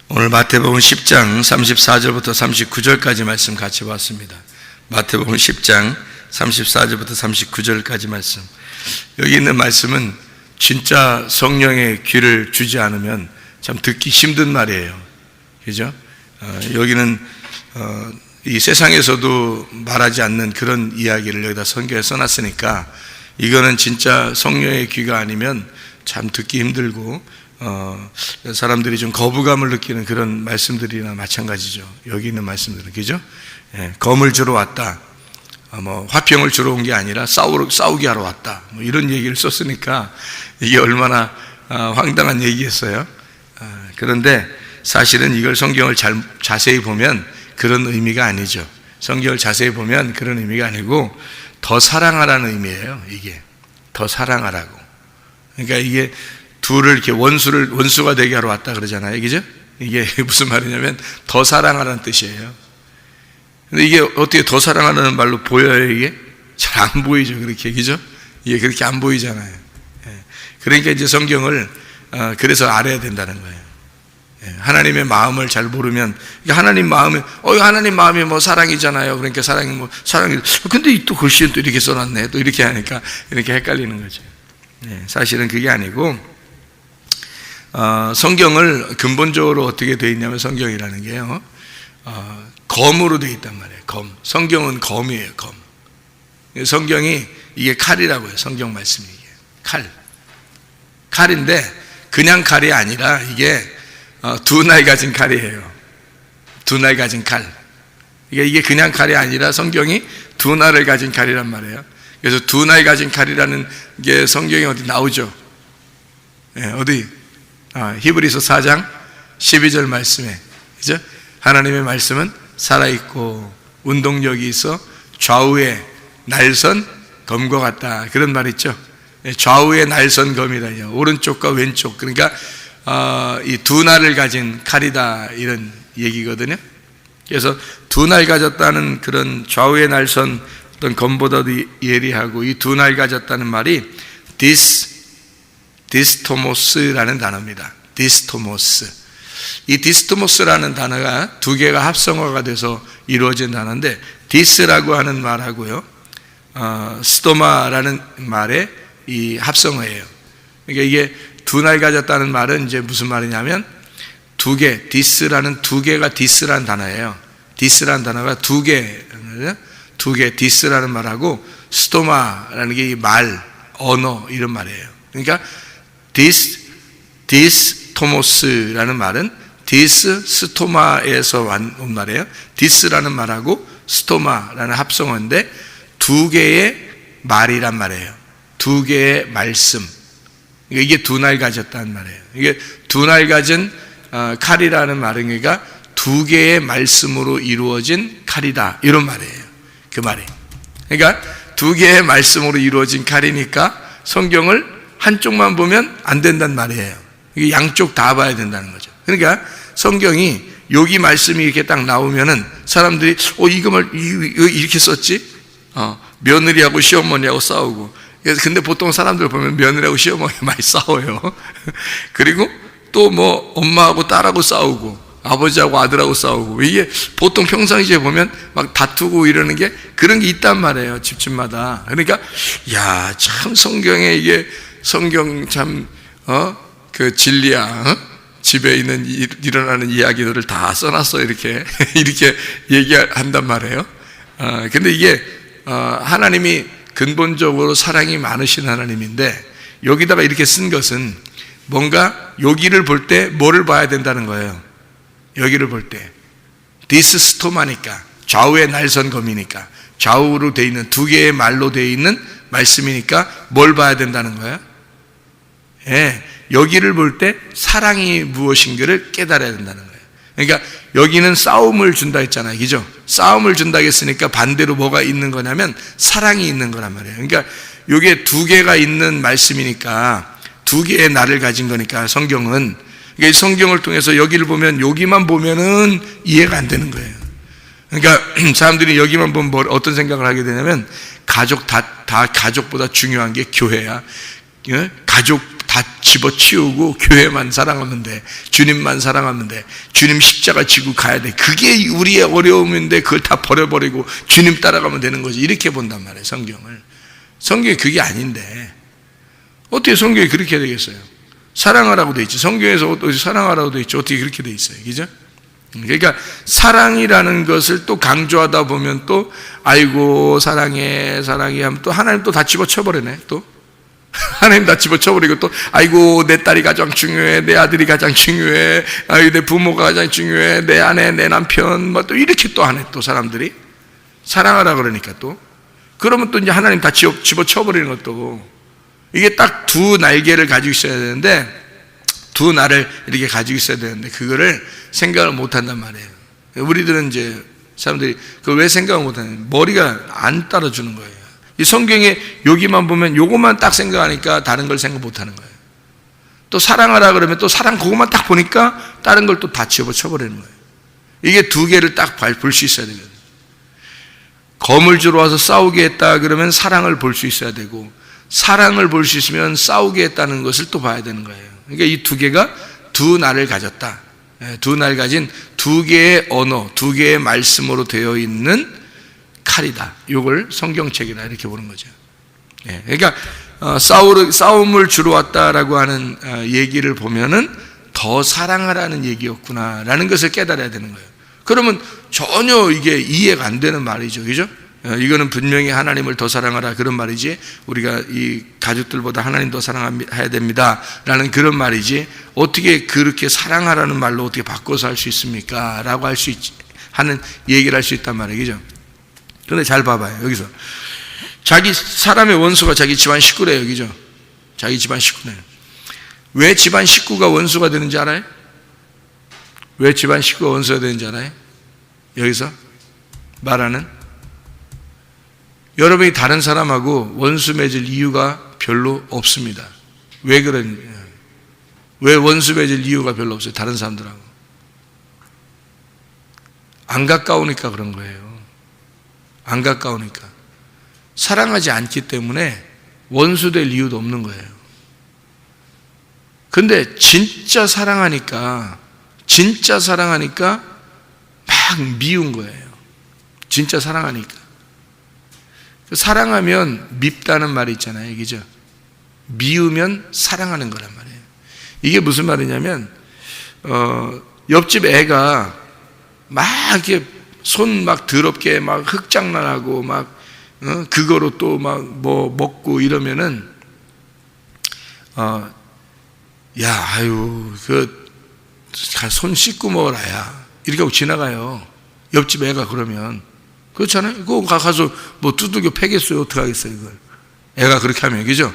오늘 마태복음 10장 34절부터 39절까지 말씀 같이 봤습니다. 마태복음 10장 34절부터 39절까지 말씀. 여기 있는 말씀은 진짜 성령의 귀를 주지 않으면 참 듣기 힘든 말이에요. 그죠? 여기는 이 세상에서도 말하지 않는 그런 이야기를 여기다 성경에 써놨으니까 이거는 진짜 성령의 귀가 아니면 참 듣기 힘들고 사람들이 좀 거부감을 느끼는 그런 말씀들이나 마찬가지죠. 여기 있는 말씀들은. 그죠? 검을 주러 왔다. 화평을 주러 온 게 아니라 싸우게 하러 왔다. 이런 얘기를 썼으니까 이게 얼마나 황당한 얘기였어요. 그런데 사실은 이걸 성경을 자세히 보면 그런 의미가 아니죠. 성경을 자세히 보면 그런 의미가 아니고 더 사랑하라는 의미예요. 이게 더 사랑하라고. 그러니까 이게 둘을 이렇게 원수가 되게 하러 왔다 그러잖아요. 그죠? 이게 무슨 말이냐면 더 사랑하라는 뜻이에요. 근데 이게 어떻게 더 사랑하라는 말로 보여요, 이게? 잘 안 보이죠, 그렇게. 그죠? 이게 그렇게 안 보이잖아요. 그러니까 이제 성경을, 그래서 알아야 된다는 거예요. 하나님의 마음을 잘 모르면, 하나님 마음이 뭐 사랑이잖아요. 그러니까 사랑이. 근데 또 글씨는 또 이렇게 써놨네. 또 이렇게 하니까 이렇게 헷갈리는 거죠. 사실은 그게 아니고, 성경을 근본적으로 어떻게 되어 있냐면 성경이라는 게요, 검으로 되어 있단 말이에요. 검. 성경은 검이에요. 검. 성경이 이게 칼이라고 해요. 성경 말씀이 이게 칼인데 그냥 칼이 아니라 이게 두 날 가진 칼이에요. 두 날 가진 칼. 이게 그냥 칼이 아니라 성경이 두 날을 가진 칼이란 말이에요. 그래서 두 날 가진 칼이라는 게 성경에 어디 나오죠? 어디? 히브리서 4장 12절 말씀에, 그죠? 하나님의 말씀은 살아있고 운동력이 있어 좌우의 날선 검과 같다. 그런 말 있죠? 좌우의 날선 검이라요. 오른쪽과 왼쪽. 그러니까 이 두 날을 가진 칼이다. 이런 얘기거든요. 그래서 두 날 가졌다는 그런 좌우의 날선 어떤 검보다도 예리하고 이 두 날 가졌다는 말이 디스토모스라는 단어입니다. 디스토모스. 이 디스토모스라는 단어가 두 개가 합성어가 돼서 이루어진 단어인데, 디스라고 하는 말하고요, 스토마라는 말의 이 합성어예요. 그러니까 이게 두 날 가졌다는 말은 이제 무슨 말이냐면 두 개, 디스라는 두 개가 디스라는 단어예요. 디스라는 단어가 두 개, 디스라는 말하고 스토마라는 게 이 말, 언어 이런 말이에요. 그러니까 디스토모스라는 말은 스토마에서 온 말이에요. 디스라는 말하고 스토마라는 합성어인데 두 개의 말이란 말이에요. 두 개의 말씀. 이게 두 날 가졌다는 말이에요. 이게 두 날 가진 칼이라는 말은 그러니까 두 개의 말씀으로 이루어진 칼이다. 이런 말이에요. 그 말이. 그러니까 두 개의 말씀으로 이루어진 칼이니까 성경을 한쪽만 보면 안 된단 말이에요. 이게 양쪽 다 봐야 된다는 거죠. 그러니까 성경이 여기 말씀이 이렇게 딱 나오면은 사람들이 이거 이렇게 썼지? 며느리하고 시어머니하고 싸우고. 근데 보통 사람들 보면 며느리하고 시어머니 많이 싸워요. 그리고 또 뭐 엄마하고 딸하고 싸우고 아버지하고 아들하고 싸우고. 이게 보통 평상시에 보면 막 다투고 이러는 게 그런 게 있단 말이에요. 집집마다. 그러니까 참 성경에 이게 성경 참 그 진리야. 집에 있는 일어나는 이야기들을 다 써놨어. 이렇게 얘기한단 말이에요. 근데 이게 하나님이 근본적으로 사랑이 많으신 하나님인데 여기다가 이렇게 쓴 것은 뭔가 여기를 볼 때 뭐를 봐야 된다는 거예요. 여기를 볼 때 디스스토마니까 좌우의 날선검이니까 좌우로 돼 있는 두 개의 말로 돼 있는 말씀이니까 뭘 봐야 된다는 거예요? 여기를 볼 때 사랑이 무엇인가를 깨달아야 된다는 거예요. 그러니까 여기는 싸움을 준다 했잖아요. 그죠? 싸움을 준다 했으니까 반대로 뭐가 있는 거냐면 사랑이 있는 거란 말이에요. 그러니까 이게 두 개가 있는 말씀이니까 두 개의 날을 가진 거니까 성경은. 그러니까 이 성경을 통해서 여기를 보면 여기만 보면은 이해가 안 되는 거예요. 그러니까 사람들이 여기만 보면 어떤 생각을 하게 되냐면 가족보다 중요한 게 교회야. 가족 다 집어치우고 교회만 사랑하면 돼. 주님만 사랑하면 돼. 주님 십자가 지고 가야 돼. 그게 우리의 어려움인데 그걸 다 버려버리고 주님 따라가면 되는 거지. 이렇게 본단 말이에요, 성경을. 성경이 그게 아닌데 어떻게 성경이 그렇게 되겠어요? 사랑하라고 돼 있지. 성경에서 어떻게 사랑하라고 돼 있죠? 어떻게 그렇게 돼 있어요? 그죠? 그러니까 사랑이라는 것을 또 강조하다 보면 또 아이고 사랑해 사랑해 하면 또 하나님 또 다 집어쳐버리네. 또 하나님 다 집어쳐버리고 또 아이고 내 딸이 가장 중요해, 내 아들이 가장 중요해, 아이고 내 부모가 가장 중요해, 내 아내 내 남편 뭐 또 이렇게 또 하네. 또 사람들이 사랑하라 그러니까 또 그러면 또 이제 하나님 다 집어쳐버리는 것도 이게 딱 두 날개를 가지고 있어야 되는데 두 날을 이렇게 가지고 있어야 되는데 그거를 생각을 못 한단 말이에요. 우리들은 이제 사람들이 그걸 왜 생각을 못 하냐, 머리가 안 따라주는 거예요. 이 성경에 여기만 보면 요것만 딱 생각하니까 다른 걸 생각 못 하는 거예요. 또 사랑하라 그러면 또 사랑 그것만 딱 보니까 다른 걸 또 다 집어쳐버리는 거예요. 이게 두 개를 딱 볼 수 있어야 되거든요. 검을 주러 와서 싸우게 했다 그러면 사랑을 볼 수 있어야 되고, 사랑을 볼 수 있으면 싸우게 했다는 것을 또 봐야 되는 거예요. 그러니까 이 두 개가 두 날을 가졌다. 두 날 가진 두 개의 언어, 두 개의 말씀으로 되어 있는 칼이다. 이걸 성경책이다 이렇게 보는 거죠. 그러니까 싸움을 주러 왔다라고 하는 얘기를 보면은 더 사랑하라는 얘기였구나라는 것을 깨달아야 되는 거예요. 그러면 전혀 이게 이해가 안 되는 말이죠, 그죠? 이거는 분명히 하나님을 더 사랑하라 그런 말이지, 우리가 이 가족들보다 하나님 더 사랑해야 됩니다라는 그런 말이지, 어떻게 그렇게 사랑하라는 말로 어떻게 바꿔서 할 수 있습니까? 라고 하는 얘기를 할 수 있단 말이에요, 그죠? 그런데 잘 봐봐요. 여기서 자기 사람의 원수가 자기 집안 식구래요, 그죠? 자기 집안 식구네. 왜 집안 식구가 원수가 되는지 알아요? 왜 집안 식구가 원수가 되는지 알아요? 여기서 말하는, 여러분이 다른 사람하고 원수 맺을 이유가 별로 없습니다. 왜 그러냐? 왜 원수 맺을 이유가 별로 없어요? 다른 사람들하고 안 가까우니까 그런 거예요. 안 가까우니까. 사랑하지 않기 때문에 원수 될 이유도 없는 거예요. 근데 진짜 사랑하니까 막 미운 거예요. 진짜 사랑하니까. 사랑하면 밉다는 말이 있잖아요, 그죠? 미우면 사랑하는 거란 말이에요. 이게 무슨 말이냐면, 옆집 애가 막 이렇게 손 막 더럽게 막 흙장난하고 막 그거로 또 막 뭐 먹고 이러면은 야 아유 그 손 씻고 먹어라야 이렇게 하고 지나가요. 옆집 애가 그러면. 그렇잖아요. 그거 가서 뭐 두들겨 패겠어요. 어떡하겠어요, 이걸. 애가 그렇게 하면, 그죠?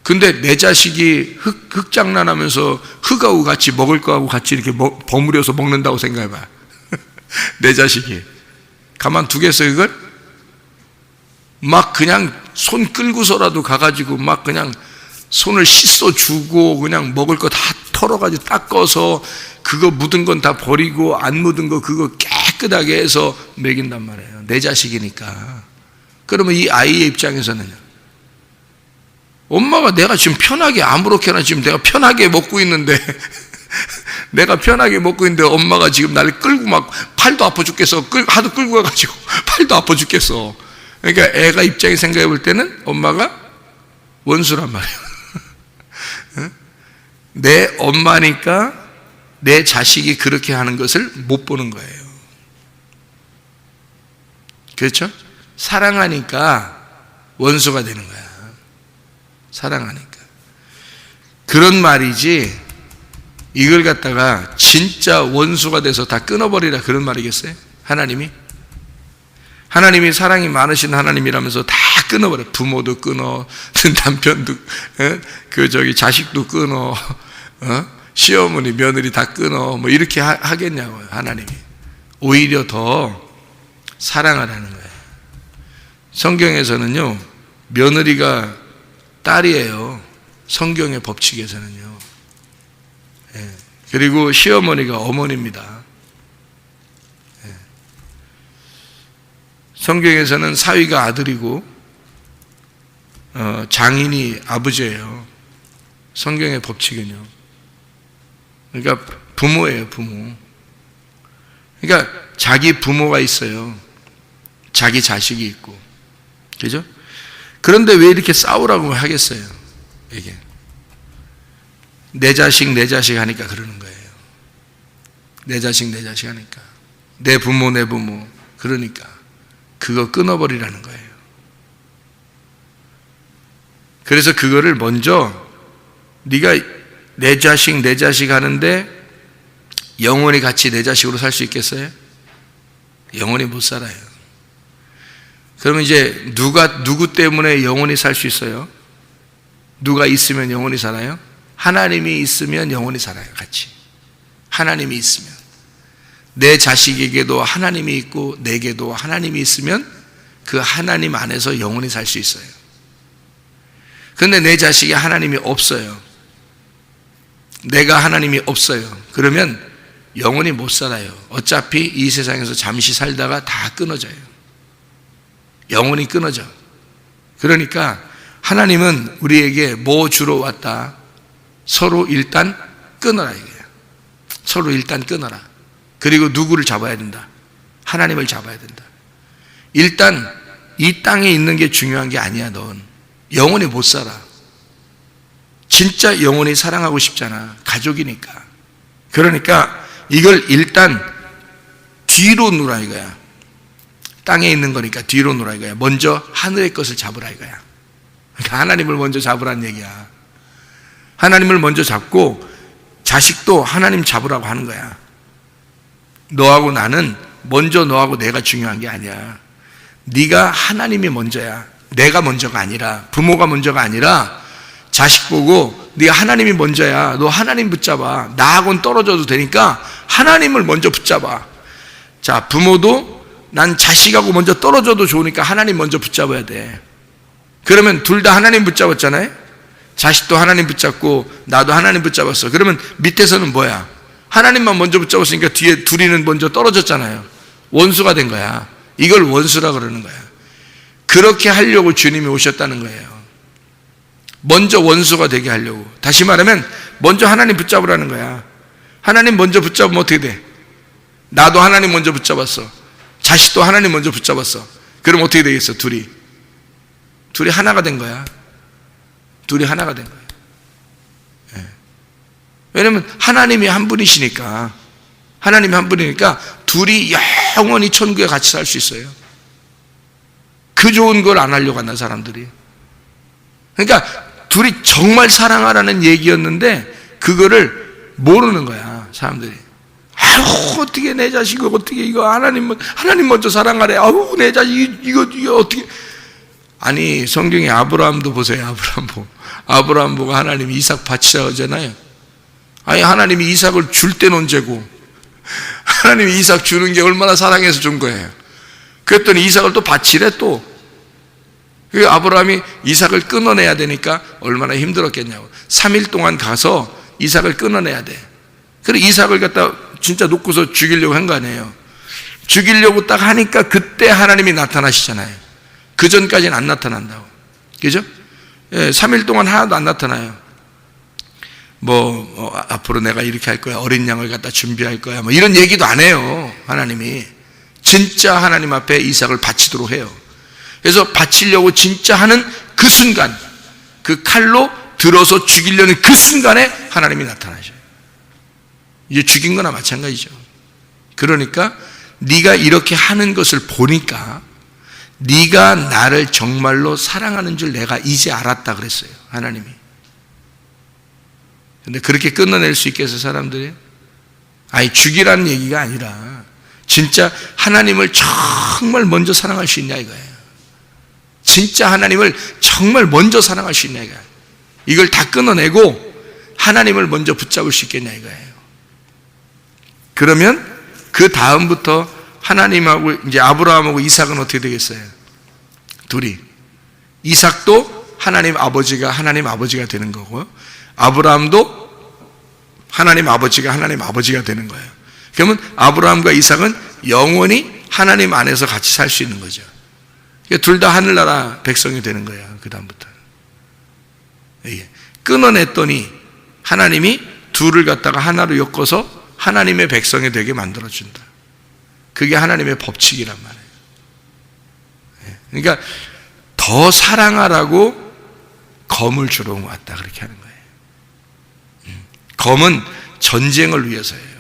근데 내 자식이 흙장난하면서 흙하고 같이 먹을 거하고 같이 이렇게 버무려서 먹는다고 생각해봐. 내 자식이. 가만 두겠어요, 이걸? 막 그냥 손 끌고서라도 가가지고 막 그냥 손을 씻어주고 그냥 먹을 거 다 털어가지고 닦아서 그거 묻은 건 다 버리고 안 묻은 거 그거 깨끗하게 해서 먹인단 말이에요. 내 자식이니까. 그러면 이 아이의 입장에서는요, 엄마가 내가 지금 편하게 아무렇게나 지금 내가 편하게 먹고 있는데 내가 편하게 먹고 있는데 엄마가 지금 나를 끌고 막 팔도 아파 죽겠어. 하도 끌고 가가지고 팔도 아파 죽겠어. 그러니까 애가 입장에 생각해 볼 때는 엄마가 원수란 말이에요. 내 엄마니까 내 자식이 그렇게 하는 것을 못 보는 거예요. 그렇죠? 사랑하니까 원수가 되는 거야. 사랑하니까. 그런 말이지, 이걸 갖다가 진짜 원수가 돼서 다 끊어버리라 그런 말이겠어요? 하나님이 사랑이 많으신 하나님이라면서 다 끊어버려. 부모도 끊어, 남편도, 자식도 끊어, 시어머니, 며느리 다 끊어, 뭐 이렇게 하겠냐고요, 하나님이. 오히려 더 사랑하라는 거예요. 성경에서는요, 며느리가 딸이에요. 성경의 법칙에서는요. 그리고 시어머니가 어머니입니다. 성경에서는 사위가 아들이고 장인이 아버지예요. 성경의 법칙은요. 그러니까 부모예요, 부모. 그러니까 자기 부모가 있어요. 자기 자식이 있고. 그죠? 그런데 왜 이렇게 싸우라고 하겠어요? 이게. 내 자식 하니까 그러는 거예요. 내 자식 하니까. 내 부모 그러니까. 그거 끊어버리라는 거예요. 그래서 그거를 먼저 네가 내 자식 하는데 영원히 같이 내 자식으로 살 수 있겠어요? 영원히 못 살아요. 그러면 이제 누구 때문에 영원히 살 수 있어요? 누가 있으면 영원히 살아요? 하나님이 있으면 영원히 살아요, 같이. 하나님이 있으면. 내 자식에게도 하나님이 있고 내게도 하나님이 있으면 그 하나님 안에서 영원히 살 수 있어요. 그런데 내 자식에 하나님이 없어요. 내가 하나님이 없어요. 그러면 영원히 못 살아요. 어차피 이 세상에서 잠시 살다가 다 끊어져요. 영원히 끊어져. 그러니까 하나님은 우리에게 뭐 주러 왔다? 서로 일단 끊어라 이거예요. 서로 일단 끊어라. 그리고 누구를 잡아야 된다? 하나님을 잡아야 된다. 일단 이 땅에 있는 게 중요한 게 아니야. 넌 영원히 못 살아. 진짜 영원히 사랑하고 싶잖아. 가족이니까. 그러니까 이걸 일단 뒤로 놓으라 이거야. 땅에 있는 거니까 뒤로 놓으라 이거야. 먼저 하늘의 것을 잡으라 이거야. 그러니까 하나님을 먼저 잡으라는 얘기야. 하나님을 먼저 잡고 자식도 하나님 잡으라고 하는 거야. 너하고 나는 먼저 너하고 내가 중요한 게 아니야. 네가 하나님이 먼저야. 내가 먼저가 아니라, 부모가 먼저가 아니라 자식 보고 네가 하나님이 먼저야. 너 하나님 붙잡아. 나하고는 떨어져도 되니까 하나님을 먼저 붙잡아. 자, 부모도 난 자식하고 먼저 떨어져도 좋으니까 하나님 먼저 붙잡아야 돼. 그러면 둘 다 하나님 붙잡았잖아요. 자식도 하나님 붙잡고 나도 하나님 붙잡았어. 그러면 밑에서는 뭐야? 하나님만 먼저 붙잡았으니까 뒤에 둘이는 먼저 떨어졌잖아요. 원수가 된 거야. 이걸 원수라 그러는 거야. 그렇게 하려고 주님이 오셨다는 거예요. 먼저 원수가 되게 하려고. 다시 말하면 먼저 하나님 붙잡으라는 거야. 하나님 먼저 붙잡으면 어떻게 돼? 나도 하나님 먼저 붙잡았어. 자식도 하나님 먼저 붙잡았어. 그럼 어떻게 되겠어? 둘이 하나가 된 거야. 둘이 하나가 된 거야. 예. 왜냐면 하나님이 한 분이시니까. 하나님이 한 분이니까 둘이 영원히 천국에 같이 살 수 있어요. 그 좋은 걸 안 하려고 한다, 사람들이. 그러니까 둘이 정말 사랑하라는 얘기였는데 그거를 모르는 거야, 사람들이. 아유, 어떻게 내 자식을 어떻게 이거 하나님 먼저 사랑하래. 아유, 내 자식 이거 어떻게. 아니, 성경에 아브라함도 보세요. 아브라함 보고 하나님이 이삭 바치라 하잖아요. 아니, 하나님이 이삭을 줄 때는 언제고 하나님이 이삭 주는 게 얼마나 사랑해서 준 거예요. 그랬더니 이삭을 또 바치래 또. 그 아브라함이 이삭을 끊어내야 되니까 얼마나 힘들었겠냐고. 3일 동안 가서 이삭을 끊어내야 돼. 그래 이삭을 갖다 진짜 놓고서 죽이려고 한 거 아니에요. 죽이려고 딱 하니까 그때 하나님이 나타나시잖아요. 그 전까지는 안 나타난다고. 그죠? 예, 3일 동안 하나도 안 나타나요. 앞으로 내가 이렇게 할 거야. 어린 양을 갖다 준비할 거야. 이런 얘기도 안 해요. 하나님이. 진짜 하나님 앞에 이삭을 바치도록 해요. 그래서 바치려고 진짜 하는 그 순간, 그 칼로 들어서 죽이려는 그 순간에 하나님이 나타나셔요. 이제 죽인 거나 마찬가지죠. 그러니까 네가 이렇게 하는 것을 보니까 네가 나를 정말로 사랑하는 줄 내가 이제 알았다 그랬어요, 하나님이. 근데 그렇게 끊어낼 수 있겠어요, 사람들이? 아니, 죽이라는 얘기가 아니라 진짜 하나님을 정말 먼저 사랑할 수 있냐 이거예요. 진짜 하나님을 정말 먼저 사랑할 수 있냐 이거예요. 이걸 다 끊어내고 하나님을 먼저 붙잡을 수 있겠냐 이거예요. 그러면 그 다음부터 하나님하고 이제 아브라함하고 이삭은 어떻게 되겠어요? 둘이. 이삭도 하나님 아버지가 되는 거고, 아브라함도 하나님 아버지가 되는 거예요. 그러면 아브라함과 이삭은 영원히 하나님 안에서 같이 살 수 있는 거죠. 둘 다 하늘나라 백성이 되는 거예요. 그 다음부터. 끊어냈더니 하나님이 둘을 갖다가 하나로 엮어서 하나님의 백성이 되게 만들어준다. 그게 하나님의 법칙이란 말이에요. 그러니까 더 사랑하라고 검을 주러 왔다, 그렇게 하는 거예요. 검은 전쟁을 위해서예요.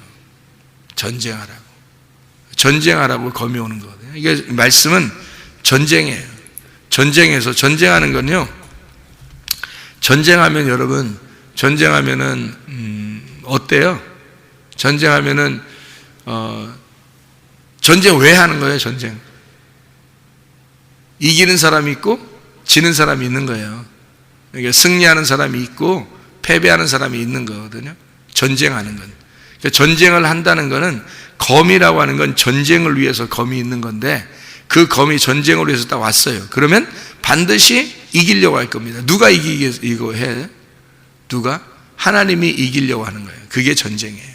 전쟁하라고 검이 오는 거거든요. 이게 말씀은 전쟁이에요. 전쟁에서, 전쟁하는 건요, 전쟁하면 여러분, 전쟁하면은 어때요? 전쟁하면은 전쟁 왜 하는 거예요? 전쟁 이기는 사람이 있고 지는 사람이 있는 거예요. 그러니까 승리하는 사람이 있고 패배하는 사람이 있는 거거든요. 전쟁하는 건. 그러니까 전쟁을 한다는 거는, 검이라고 하는 건 전쟁을 위해서 검이 있는 건데, 그 검이 전쟁을 위해서 딱 왔어요. 그러면 반드시 이기려고 할 겁니다. 누가 이기고 해? 누가? 하나님이 이기려고 하는 거예요. 그게 전쟁이에요.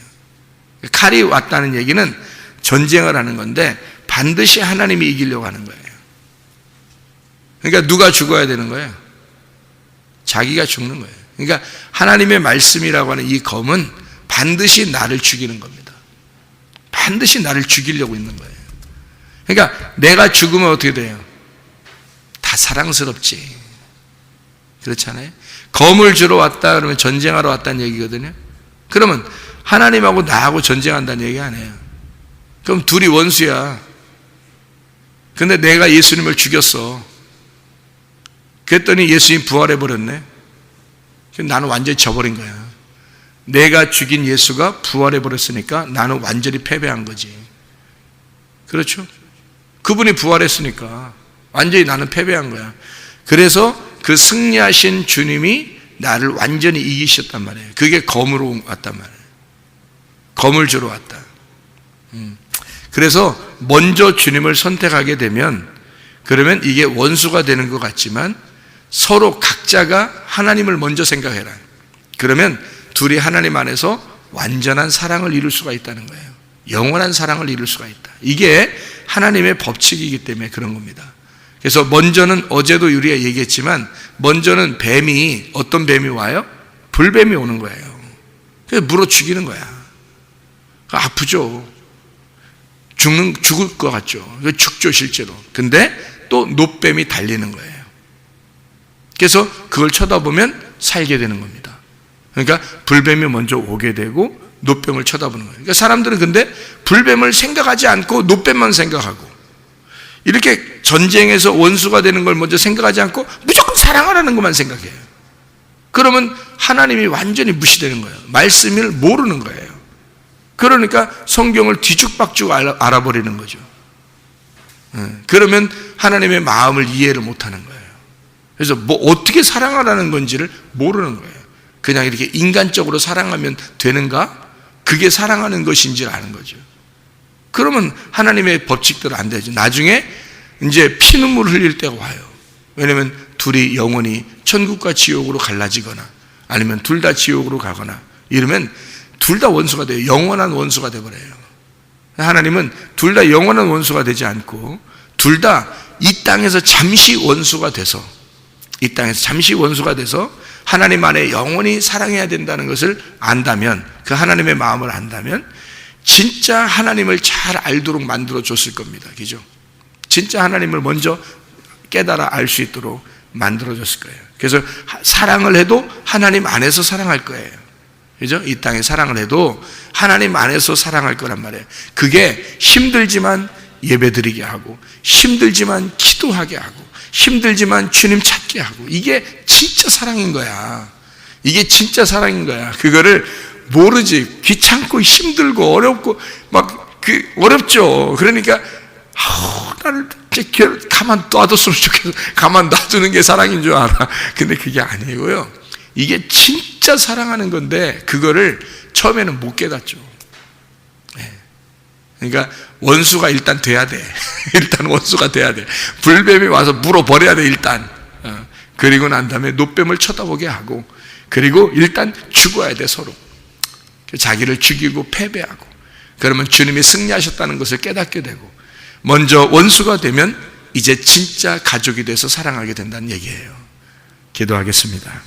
칼이 왔다는 얘기는 전쟁을 하는 건데 반드시 하나님이 이기려고 하는 거예요. 그러니까 누가 죽어야 되는 거예요? 자기가 죽는 거예요. 그러니까 하나님의 말씀이라고 하는 이 검은 반드시 나를 죽이는 겁니다. 반드시 나를 죽이려고 있는 거예요. 그러니까 내가 죽으면 어떻게 돼요? 다 사랑스럽지. 그렇잖아요. 검을 주러 왔다 그러면 전쟁하러 왔다는 얘기거든요. 그러면 하나님하고 나하고 전쟁한다는 얘기 아니에요. 그럼 둘이 원수야. 근데 내가 예수님을 죽였어. 그랬더니 예수님 부활해버렸네. 나는 완전히 져버린 거야. 내가 죽인 예수가 부활해버렸으니까 나는 완전히 패배한 거지. 그렇죠? 그분이 부활했으니까 완전히 나는 패배한 거야. 그래서 그 승리하신 주님이 나를 완전히 이기셨단 말이에요. 그게 검으로 왔단 말이에요. 검을 주러 왔다. 그래서 먼저 주님을 선택하게 되면, 그러면 이게 원수가 되는 것 같지만 서로 각자가 하나님을 먼저 생각해라. 그러면 둘이 하나님 안에서 완전한 사랑을 이룰 수가 있다는 거예요. 영원한 사랑을 이룰 수가 있다. 이게 하나님의 법칙이기 때문에 그런 겁니다. 그래서 먼저는, 어제도 우리가 얘기했지만, 먼저는 뱀이, 어떤 뱀이 와요? 불뱀이 오는 거예요. 그래서 물어 죽이는 거야. 아프죠. 죽을 것 같죠. 죽죠, 실제로. 근데 또 노뱀이 달리는 거예요. 그래서 그걸 쳐다보면 살게 되는 겁니다. 그러니까 불뱀이 먼저 오게 되고 노뱀을 쳐다보는 거예요. 그러니까 사람들은 근데 불뱀을 생각하지 않고 노뱀만 생각하고, 이렇게 전쟁에서 원수가 되는 걸 먼저 생각하지 않고 무조건 사랑하라는 것만 생각해요. 그러면 하나님이 완전히 무시되는 거예요. 말씀을 모르는 거예요. 그러니까 성경을 뒤죽박죽 알아버리는 거죠. 그러면 하나님의 마음을 이해를 못하는 거예요. 그래서 뭐 어떻게 사랑하라는 건지를 모르는 거예요. 그냥 이렇게 인간적으로 사랑하면 되는가? 그게 사랑하는 것인지 아는 거죠. 그러면 하나님의 법칙대로 안 되죠. 나중에 이제 피눈물 흘릴 때가 와요. 왜냐하면 둘이 영원히 천국과 지옥으로 갈라지거나 아니면 둘 다 지옥으로 가거나 이러면 둘 다 원수가 돼요. 영원한 원수가 돼버려요. 하나님은 둘 다 영원한 원수가 되지 않고 둘 다 이 땅에서 잠시 원수가 돼서, 이 땅에서 잠시 원수가 돼서 하나님 안에 영원히 사랑해야 된다는 것을 안다면, 그 하나님의 마음을 안다면 진짜 하나님을 잘 알도록 만들어 줬을 겁니다. 그죠? 진짜 하나님을 먼저 깨달아 알 수 있도록 만들어 줬을 거예요. 그래서 사랑을 해도 하나님 안에서 사랑할 거예요. 그죠? 이 땅에 사랑을 해도 하나님 안에서 사랑할 거란 말이에요. 그게 힘들지만 예배드리게 하고, 힘들지만 기도하게 하고, 힘들지만 주님 찾게 하고, 이게 진짜 사랑인 거야. 이게 진짜 사랑인 거야. 그거를 모르지. 귀찮고 힘들고 어렵고 막 어렵죠. 그러니까 나를 가만 놔뒀으면 좋겠어. 가만 놔두는 게 사랑인 줄 알아. 근데 그게 아니고요. 이게 진짜 사랑하는 건데 그거를 처음에는 못 깨닫죠. 그러니까 원수가 일단 돼야 돼. 일단 원수가 돼야 돼. 불뱀이 와서 물어버려야 돼, 일단. 그리고 난 다음에 노뱀을 쳐다보게 하고, 그리고 일단 죽어야 돼, 서로. 자기를 죽이고 패배하고, 그러면 주님이 승리하셨다는 것을 깨닫게 되고, 먼저 원수가 되면 이제 진짜 가족이 돼서 사랑하게 된다는 얘기예요. 기도하겠습니다.